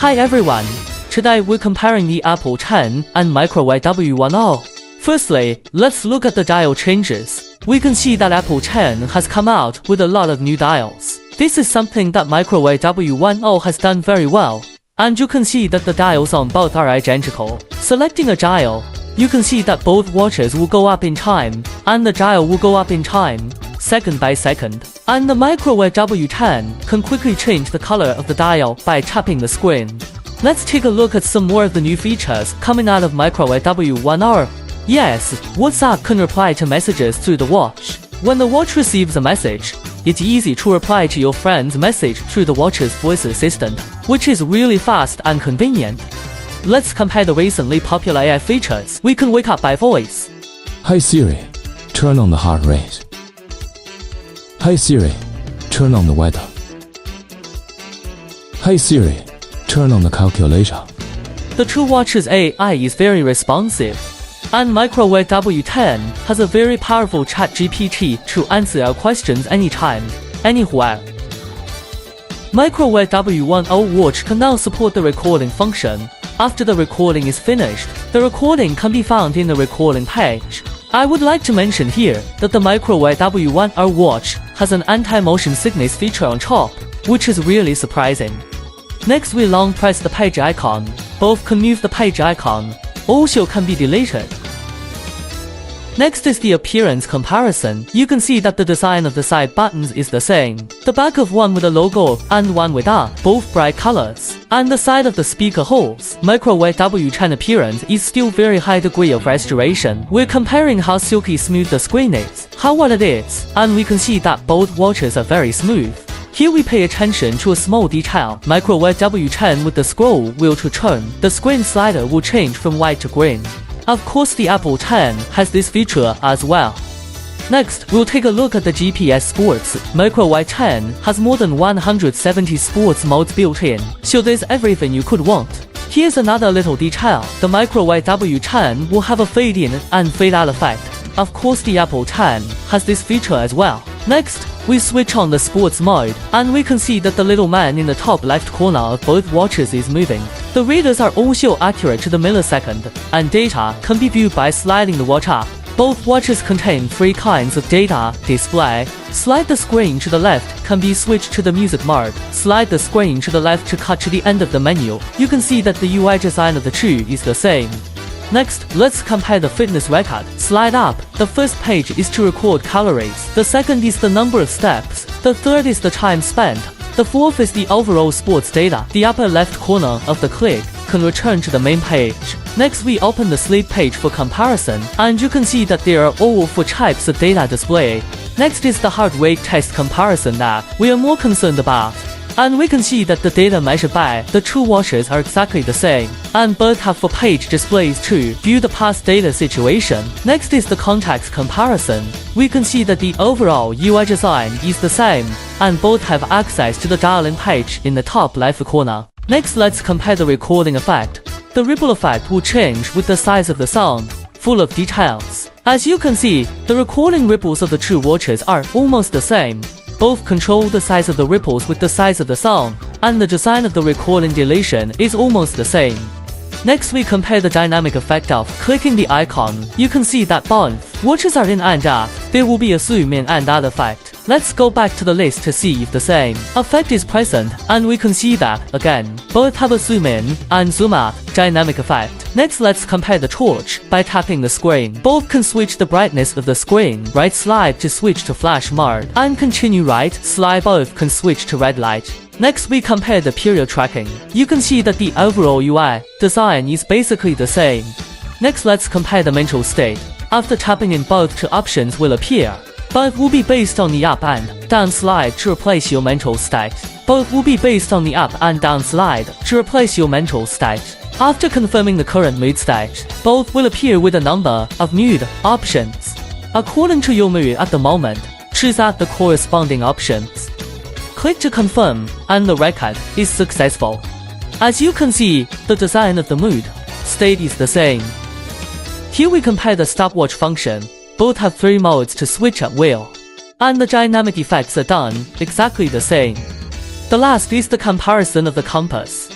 Hi everyone, today we're comparing the Apple 10 and Microwear W10. Firstly, let's look at the dial changes. We can see that Apple 10 has come out with a lot of new dials. This is something that Microwear W10 has done very well. And you can see that the dials on both are identical. Selecting a dial, you can see that both watches will go up in time, and the dial will go up in time, second by second. And the Microwear W10 can quickly change the color of the dial by tapping the screen. Let's take a look at some more of the new features coming out of Microwear W10. Yes, WhatsApp can reply to messages through the watch. When the watch receives a message, it's easy to reply to your friend's message through the watch's voice assistant, which is really fast and convenient. Let's compare the recently popular AI features. We can wake up by voice. Hi Siri, turn on the heart rate. Hi Siri, turn on the weather. Hi Siri, turn on the calculator. The True Watch's AI is very responsive, and Microwear W10 has a very powerful ChatGPT to answer our questions anytime, anywhere. Microwear W10 watch can now support the recording function. After the recording is finished, the recording can be found in the recording page. I would like to mention here that the Microwear W10 watch has an anti-motion sickness feature on top, which is really surprising. Next, we long press the page icon. Both can move the page icon, also can be deleted. Next is the appearance comparison. You can see that the design of the side buttons is the same. The back of one with a logo and one without, both bright colors. And the side of the speaker holes. Microwear W10 appearance is still very high degree of restoration. We're comparing how silky smooth the screen is, how wet it is, and we can see that both watches are very smooth. Here we pay attention to a small detail. Microwear W10 with the scroll wheel to turn, the screen slider will change from white to green. Of course, the Apple 10 has this feature as well. Next, we'll take a look at the GPS Sports. Microwear 10 has more than 170 sports modes built in, so there's everything you could want. Here's another little detail. The Microwear W10 will have a fade in and fade out effect. Of course, the Apple 10 has this feature as well. Next, we switch on the sports mode, and we can see that the little man in the top left corner of both watches is moving. The readers are also accurate to the millisecond, and data can be viewed by sliding the watch up. Both watches contain 3 kinds of data display. Slide the screen to the left can be switched to the music mode. Slide the screen to the left to cut to the end of the menu. You can see that the UI design of the two is the same. Next, let's compare the fitness record. Slide up. The first page is to record calories. The second is the number of steps. The third is the time spent. The fourth is the overall sports data. The upper left corner of the click can return to the main page. Next, we open the sleep page for comparison, and you can see that there are all 4 types of data display. Next is the heart rate test comparison that we are more concerned about. And we can see that the data measured by the two watches are exactly the same, and both have 4-page displays to view the past data situation. Next is the context comparison. We can see that the overall UI design is the same, and both have access to the dialing page in the top left corner. Next, let's compare the recording effect. The ripple effect will change with the size of the sound, full of details. As you can see, the recording ripples of the two watches are almost the same. Both control the size of the ripples with the size of the sound, and the design of the recording deletion is almost the same. Next, we compare the dynamic effect of clicking the icon. You can see that both watches are in and out. There will be a zoom in and out effect. Let's go back to the list to see if the same effect is present, and we can see that, again, both have a zoom in and zoom out dynamic effect. Next, let's compare the torch by tapping the screen. Both can switch the brightness of the screen. Right slide to switch to flash mode, and continue right slide both can switch to red light. Next, we compare the period tracking. You can see that the overall UI design is basically the same. Next, let's compare the mental state. After tapping in, both two options will appear. Both will be based on the up and down slide to replace your mental state. Both will be based on the up and down slide to replace your mental state. After confirming the current mood state, both will appear with a number of mood options. According to your mood at the moment, choose out the corresponding options. Click to confirm, and the record is successful. As you can see, the design of the mood state is the same. Here we compare the stopwatch function. Both have 3 modes to switch at will, and the dynamic effects are done exactly the same. The last is the comparison of the compass.